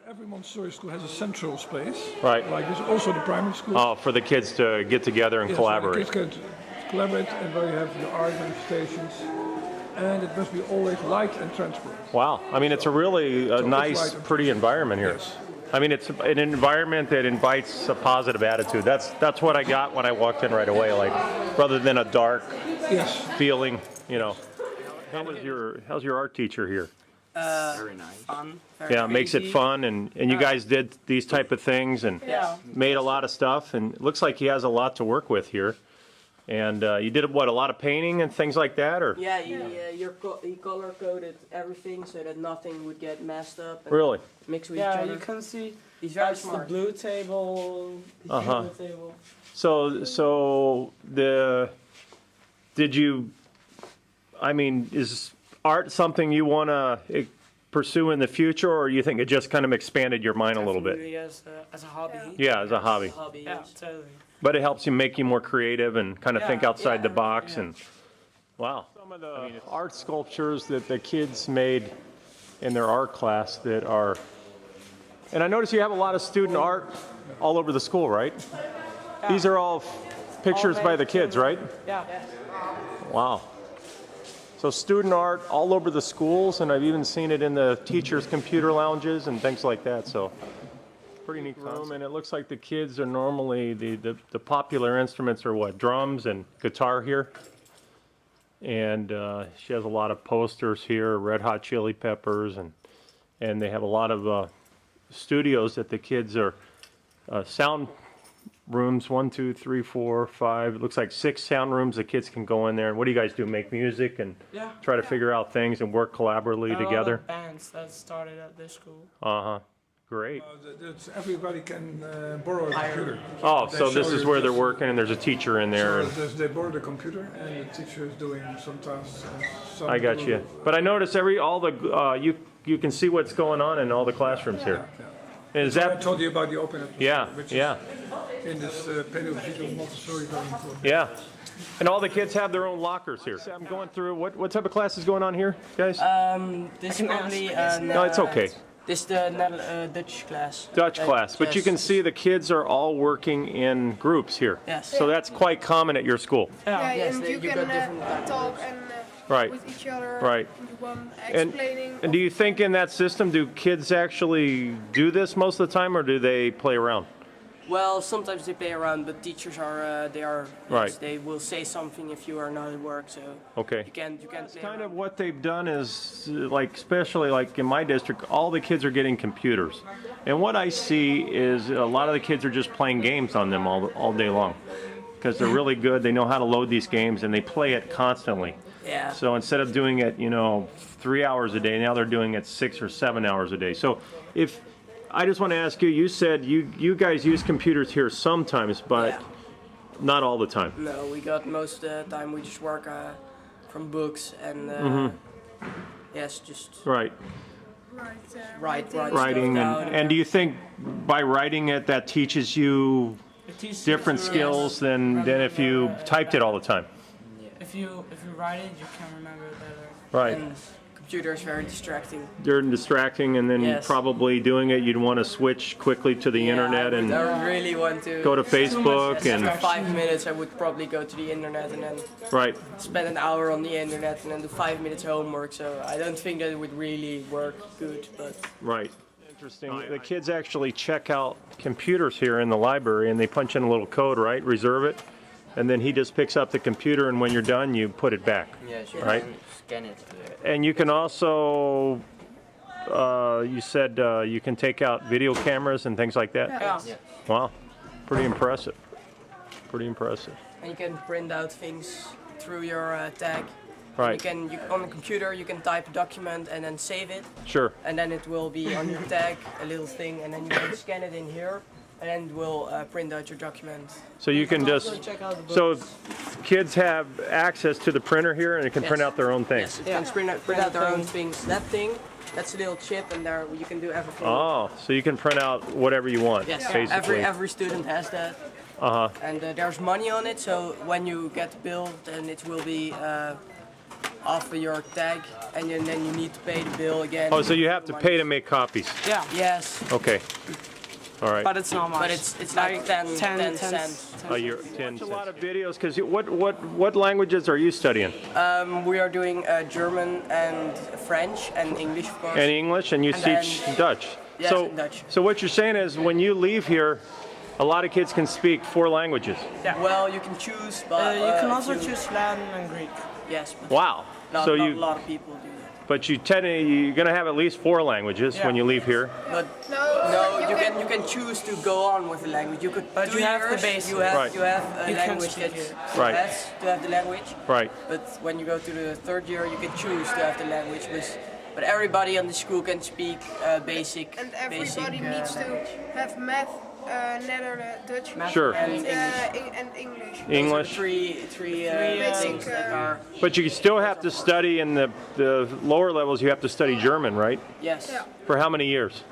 Every Montessori school has a central space. Right. Like this, also the primary school. Oh, for the kids to get together and Yes, collaborate. So the kids can collaborate, and where you have your art manifestations, and it must be always light and transparent. Wow. I mean, it's a really nice, pretty environment here. Yes. I mean, it's an environment that invites a positive attitude. That's what I got when I walked in right away. Like, rather than a dark feeling, you know. How's your art teacher here? Very nice. Fun. Very Yeah, it makes it fun, and you guys did these type of things and made a lot of stuff, and it looks like he has a lot to work with here. And you did what, a lot of painting and things like that, or? Yeah, he color coded everything so that nothing would get messed up. And Really? Mixed with each other. You can see He's very that's smart. the blue table. Uh-huh. Blue table. Is art something you want to pursue in the future, or you think it just kind of expanded your mind a little bit? Definitely as a hobby. Yeah, as a hobby. Yeah, totally. But it helps you make you more creative and kind of think outside the box. And wow. Some of the art sculptures that the kids made in their art class that are, and I notice you have a lot of student art all over the school, right? Yeah. These are all pictures by the kids, right? Yeah. Wow. So student art all over the schools, and I've even seen it in the teachers' computer lounges and things like that. So pretty neat room, and it looks like the kids are normally, the popular instruments are what, drums and guitar here. And she has a lot of posters here, Red Hot Chili Peppers, and they have a lot of studios that the kids are, sound rooms, 1, 2, 3, 4, 5. It looks like 6 sound rooms the kids can go in there. And what do you guys do? Make music and try to figure out things and work collaboratively together? A lot of bands that started at this school. Great. Everybody can borrow a computer. Oh, so this is where they're working, and there's a teacher in there. So they borrow the computer, and the teacher is doing some tasks. I got you. But I notice you can see what's going on in all the classrooms here. And is I that? told you about the open atmosphere, which is in this pedagogical Montessori very important. Yeah. And all the kids have their own lockers here. I'm going through, what type of class is going on here, guys? This is probably No, it's okay. This is the Dutch class. Dutch class, but you can see the kids are all working in groups here. Yes. So that's quite common at your school. Yes, and you got different can talk and with each other. Right. Explaining. And do you think in that system, do kids actually do this most of the time, or do they play around? Well, sometimes they play around, but teachers are Right. They will say something if you are not at work, so Okay. you can't That's play kind around. of what they've done is, like, especially like in my district, all the kids are getting computers. And what I see is a lot of the kids are just playing games on them all day long. Because they're really good, they know how to load these games, and they play it constantly. Yeah. So instead of doing it, 3 hours a day, now they're doing it 6 or 7 hours a day. So I just want to ask you, you said you guys use computers here sometimes, but not all the time. No, we got most of the time we just work from books and just Right. write Writing, stuff down. and do you think by writing it that teaches you It teaches different you to skills than if you typed it all the time? If you write it, you can remember it better. Right. And computer is very distracting. You're distracting, and then probably doing it, you'd want to switch quickly to the internet and I really want to go to Facebook and after 5 minutes I would probably go to the internet and then spend an hour on the internet and then do 5 minutes homework. So I don't think that it would really work good, but Interesting. The kids actually check out computers here in the library, and they punch in a little code, right? Reserve it, and then he just picks up the computer, and when you're done, you put it back. Yes, you right? can scan it. And you can also, you said you can take out video cameras and things like that? Yeah. Wow, pretty impressive. Pretty impressive. And you can print out things through your tag. Right. You on the computer you can type a document and then save it. Sure. And then it will be on your tag, a little thing, and then you can scan it in here, and then it will print out your document. So you can just, so kids have access to the printer here, and it can print out their own things. Yes, it can print out their own things. That thing, that's a little chip, and there you can do everything. Oh, so you can print out whatever you want, Yes, basically. every student has that. And there's money on it, so when you get billed, then it will be off of your tag, and then you need to pay the bill again. Oh, so you have to pay to make copies. Yeah. Yes. Okay. All right. But it's not much. But it's like 10 cents. Oh, you're 10 cents. A lot of videos, because what languages are you studying? We are doing German and French and English, of course. And English, and you And teach then- Dutch. Yes, So, and Dutch. so what you're saying is when you leave here, a lot of kids can speak 4 languages. Yeah. Well, you can choose, but you can if also you- choose Latin and Greek. Yes, but Wow. not, So not you, a lot of people do that. but you're going to have at least 4 languages when you leave here. But No, you can choose to go on with the language. You could, But 2 you have the years, basics. You have Right. you have a You can language speak that it. Right. has to have the language. Right. But when you go to the 3rd year, you can choose to have the language. But everybody on the school can speak basic. and basic, everybody needs to have math, Netherlands, Dutch, Sure. and English. and English. Those are English. Three basic, things that are But you still have to study in the lower levels, you have to study German, right? yes. Yeah. For how many years?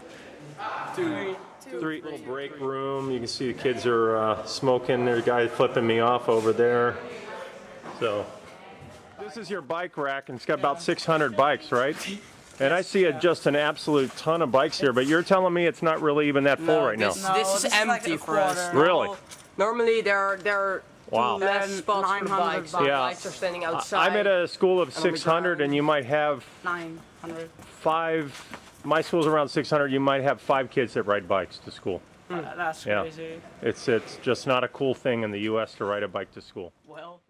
2. 3. Little break room. You can see the kids are smoking. There's a guy flipping me off over there. So this is your bike rack, and it's got about 600 bikes, right? And I see just an absolute ton of bikes here, but you're telling me it's not really even that full right now. This is like empty a for us. quarter. Really? Normally there are Wow. less spots for 900 bikes. bikes. Yeah. Bikes are standing outside. I'm at a school of on the 600, ground. and you might have 900. 5. My school's around 600. You might have 5 kids that ride bikes to school. That's Yeah. crazy. It's just not a cool thing in the U.S. to ride a bike to school. Well.